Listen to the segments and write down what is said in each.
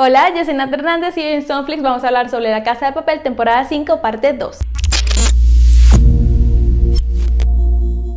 Hola, yo soy Nat Hernández y hoy en Zoneflix vamos a hablar sobre La Casa de Papel, temporada 5, parte 2.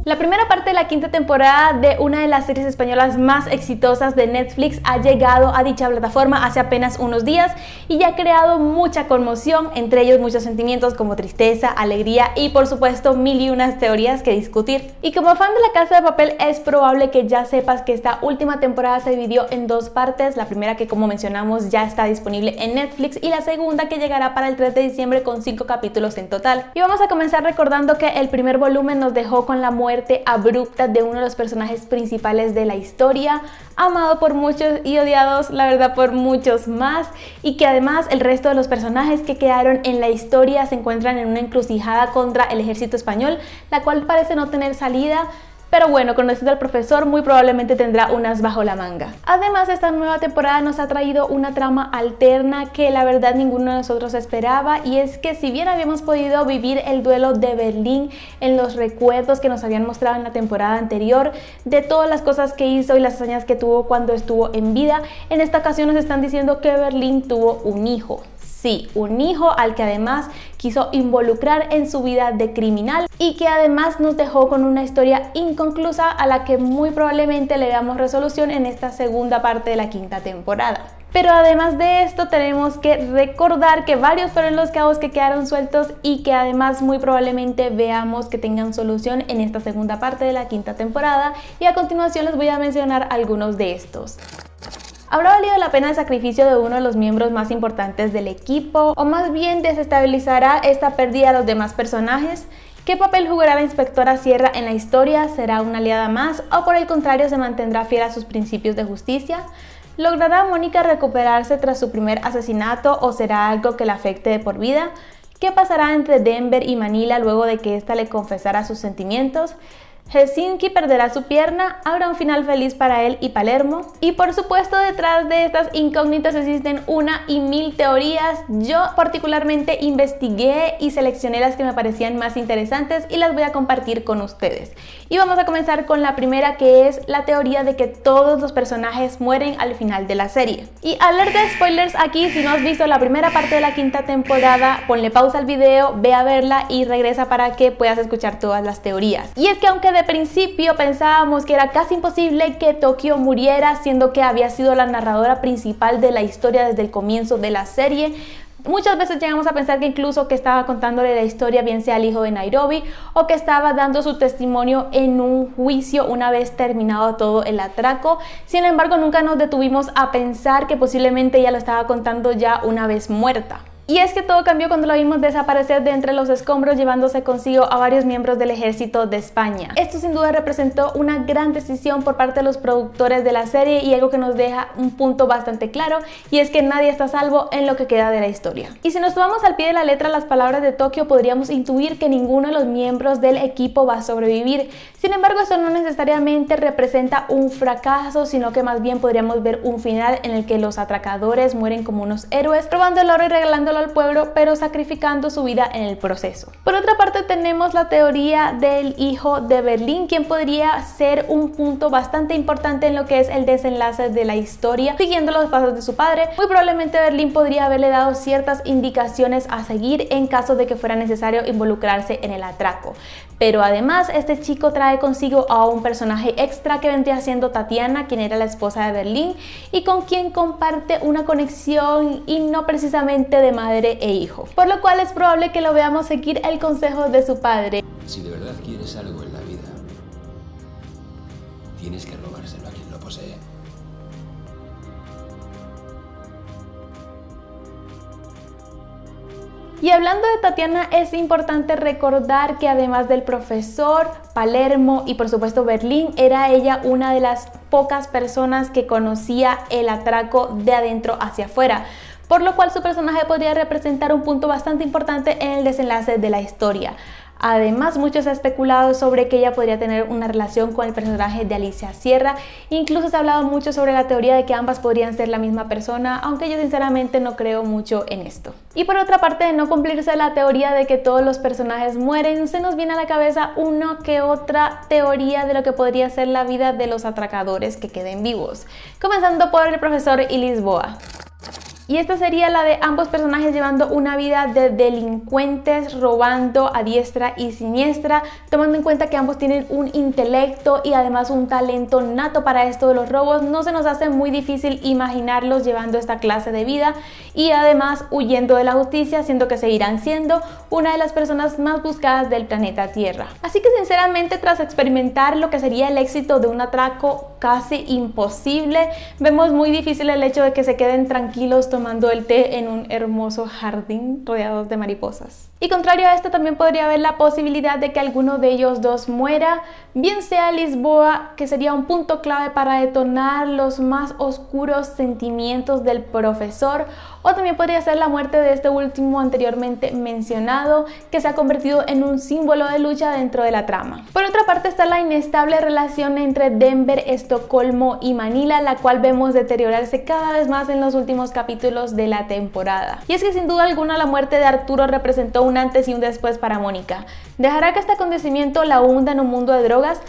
La primera parte de la quinta temporada de una de las series españolas más exitosas de Netflix ha llegado a dicha plataforma hace apenas unos días y ya ha creado mucha conmoción, entre ellos muchos sentimientos como tristeza, alegría y por supuesto mil y unas teorías que discutir. Y como fan de La Casa de Papel es probable que ya sepas que esta última temporada se dividió en dos partes, la primera que como mencionamos ya está disponible en Netflix y la segunda que llegará para el 3 de diciembre con 5 capítulos en total. Y vamos a comenzar recordando que el primer volumen nos dejó con la muerte abrupta de uno de los personajes principales de la historia, amado por muchos y odiados, la verdad, por muchos más, y que además el resto de los personajes que quedaron en la historia se encuentran en una encrucijada contra el ejército español, la cual parece no tener salida. Pero bueno, conociendo al profesor, muy probablemente tendrá unas bajo la manga. Además, esta nueva temporada nos ha traído una trama alterna que la verdad ninguno de nosotros esperaba, y es que si bien habíamos podido vivir el duelo de Berlín en los recuerdos que nos habían mostrado en la temporada anterior, de todas las cosas que hizo y las hazañas que tuvo cuando estuvo en vida, en esta ocasión nos están diciendo que Berlín tuvo un hijo. Sí, un hijo al que además quiso involucrar en su vida de criminal y que además nos dejó con una historia inconclusa a la que muy probablemente le damos resolución en esta segunda parte de la quinta temporada. Pero además de esto tenemos que recordar que varios fueron los cabos que quedaron sueltos y que además muy probablemente veamos que tengan solución en esta segunda parte de la quinta temporada, y a continuación les voy a mencionar algunos de estos. ¿Habrá valido la pena el sacrificio de uno de los miembros más importantes del equipo? ¿O más bien desestabilizará esta pérdida a los demás personajes? ¿Qué papel jugará la inspectora Sierra en la historia? ¿Será una aliada más? ¿O por el contrario se mantendrá fiel a sus principios de justicia? ¿Logrará Mónica recuperarse tras su primer asesinato o será algo que la afecte de por vida? ¿Qué pasará entre Denver y Manila luego de que ésta le confesara sus sentimientos? ¿Helsinki perderá su pierna? ¿Habrá un final feliz para él y Palermo? Y por supuesto, detrás de estas incógnitas existen una y mil teorías. Yo particularmente investigué y seleccioné las que me parecían más interesantes y las voy a compartir con ustedes. Y vamos a comenzar con la primera, que es la teoría de que todos los personajes mueren al final de la serie. Y alerta de spoilers aquí: si no has visto la primera parte de la quinta temporada, ponle pausa al video, ve a verla y regresa para que puedas escuchar todas las teorías. Y es que aunque de principio pensábamos que era casi imposible que Tokio muriera, siendo que había sido la narradora principal de la historia desde el comienzo de la serie, muchas veces llegamos a pensar que incluso que estaba contándole la historia bien sea al hijo de Nairobi o que estaba dando su testimonio en un juicio una vez terminado todo el atraco. Sin embargo, nunca nos detuvimos a pensar que posiblemente ella lo estaba contando ya una vez muerta. Y es que todo cambió cuando la vimos desaparecer de entre los escombros, llevándose consigo a varios miembros del ejército de España. Esto sin duda representó una gran decisión por parte de los productores de la serie y algo que nos deja un punto bastante claro, y es que nadie está a salvo en lo que queda de la historia. Y si nos tomamos al pie de la letra las palabras de Tokio, podríamos intuir que ninguno de los miembros del equipo va a sobrevivir. Sin embargo, esto no necesariamente representa un fracaso, sino que más bien podríamos ver un final en el que los atracadores mueren como unos héroes, robando el oro y regalándolo al pueblo, pero sacrificando su vida en el proceso. Por otra parte, tenemos la teoría del hijo de Berlín, quien podría ser un punto bastante importante en lo que es el desenlace de la historia, siguiendo los pasos de su padre. Muy probablemente Berlín podría haberle dado ciertas indicaciones a seguir en caso de que fuera necesario involucrarse en el atraco. Pero además, este chico trae consigo a un personaje extra que vendría siendo Tatiana, quien era la esposa de Berlín y con quien comparte una conexión y no precisamente de madre e hijo, por lo cual es probable que lo veamos seguir el consejo de su padre. Si de verdad quieres algo en la vida, tienes que robárselo a quien lo posee. Y hablando de Tatiana, es importante recordar que además del profesor, Palermo y por supuesto Berlín, era ella una de las pocas personas que conocía el atraco de adentro hacia afuera, por lo cual su personaje podría representar un punto bastante importante en el desenlace de la historia. Además, mucho se ha especulado sobre que ella podría tener una relación con el personaje de Alicia Sierra. Incluso se ha hablado mucho sobre la teoría de que ambas podrían ser la misma persona, aunque yo sinceramente no creo mucho en esto. Y por otra parte, de no cumplirse la teoría de que todos los personajes mueren, se nos viene a la cabeza una que otra teoría de lo que podría ser la vida de los atracadores que queden vivos. Comenzando por el profesor y Lisboa. Y esta sería la de ambos personajes llevando una vida de delincuentes, robando a diestra y siniestra, tomando en cuenta que ambos tienen un intelecto y además un talento nato para esto de los robos. No se nos hace muy difícil imaginarlos llevando esta clase de vida y además huyendo de la justicia, siendo que seguirán siendo una de las personas más buscadas del planeta Tierra. Así que sinceramente, tras experimentar lo que sería el éxito de un atraco casi imposible, vemos muy difícil el hecho de que se queden tranquilos tomando el té en un hermoso jardín rodeados de mariposas. Y contrario a esto, también podría haber la posibilidad de que alguno de ellos dos muera, bien sea Lisboa, que sería un punto clave para detonar los más oscuros sentimientos del profesor, o también podría ser la muerte de este último anteriormente mencionado, que se ha convertido en un símbolo de lucha dentro de la trama. Por otra parte está la inestable relación entre Denver, Estocolmo y Manila, la cual vemos deteriorarse cada vez más en los últimos capítulos de la temporada. Y es que sin duda alguna la muerte de Arturo representó un antes y un después para Mónica. ¿Dejará que este acontecimiento la hunda en un mundo de drogas?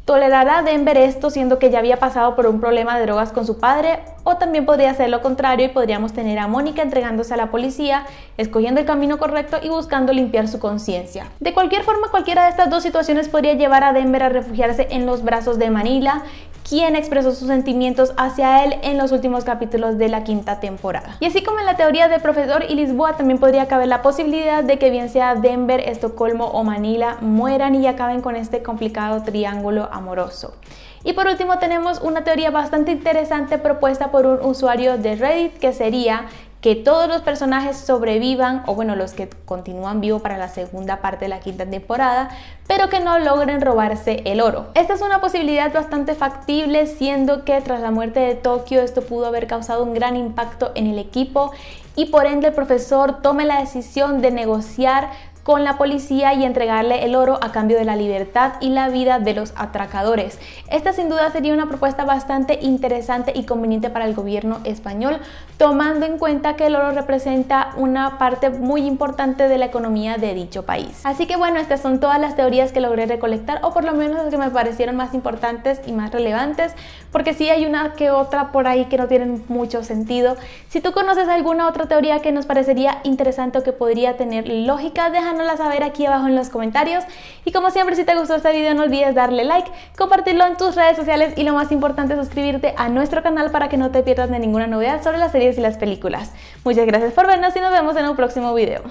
¿Tolerará Denver esto siendo que ya había pasado por un problema de drogas con su padre? O también podría ser lo contrario y podríamos tener a Mónica entregándose a la policía, escogiendo el camino correcto y buscando limpiar su conciencia. De cualquier forma, cualquiera de estas dos situaciones podría llevar a Denver a refugiarse en los brazos de Manila, quien expresó sus sentimientos hacia él en los últimos capítulos de la quinta temporada. Y así como en la teoría de Profesor y Lisboa, también podría caber la posibilidad de que bien sea Denver, Estocolmo o Manila mueran y acaben con este complicado triángulo amoroso. Y por último tenemos una teoría bastante interesante propuesta por un usuario de Reddit, que sería que todos los personajes sobrevivan, o bueno, los que continúan vivos para la segunda parte de la quinta temporada, pero que no logren robarse el oro. Esta es una posibilidad bastante factible, siendo que tras la muerte de Tokio esto pudo haber causado un gran impacto en el equipo y por ende el profesor tome la decisión de negociar con la policía y entregarle el oro a cambio de la libertad y la vida de los atracadores. Esta sin duda sería una propuesta bastante interesante y conveniente para el gobierno español, tomando en cuenta que el oro representa una parte muy importante de la economía de dicho país. Así que bueno, estas son todas las teorías que logré recolectar, o por lo menos las que me parecieron más importantes y más relevantes, porque sí hay una que otra por ahí que no tienen mucho sentido. Si tú conoces alguna otra teoría que nos parecería interesante o que podría tener lógica, déjanosla saber aquí abajo en los comentarios. Y como siempre, si te gustó este video no olvides darle like, compartirlo en tus redes sociales y lo más importante, suscribirte a nuestro canal para que no te pierdas de ninguna novedad sobre las series y las películas. Muchas gracias por vernos y nos vemos en un próximo video.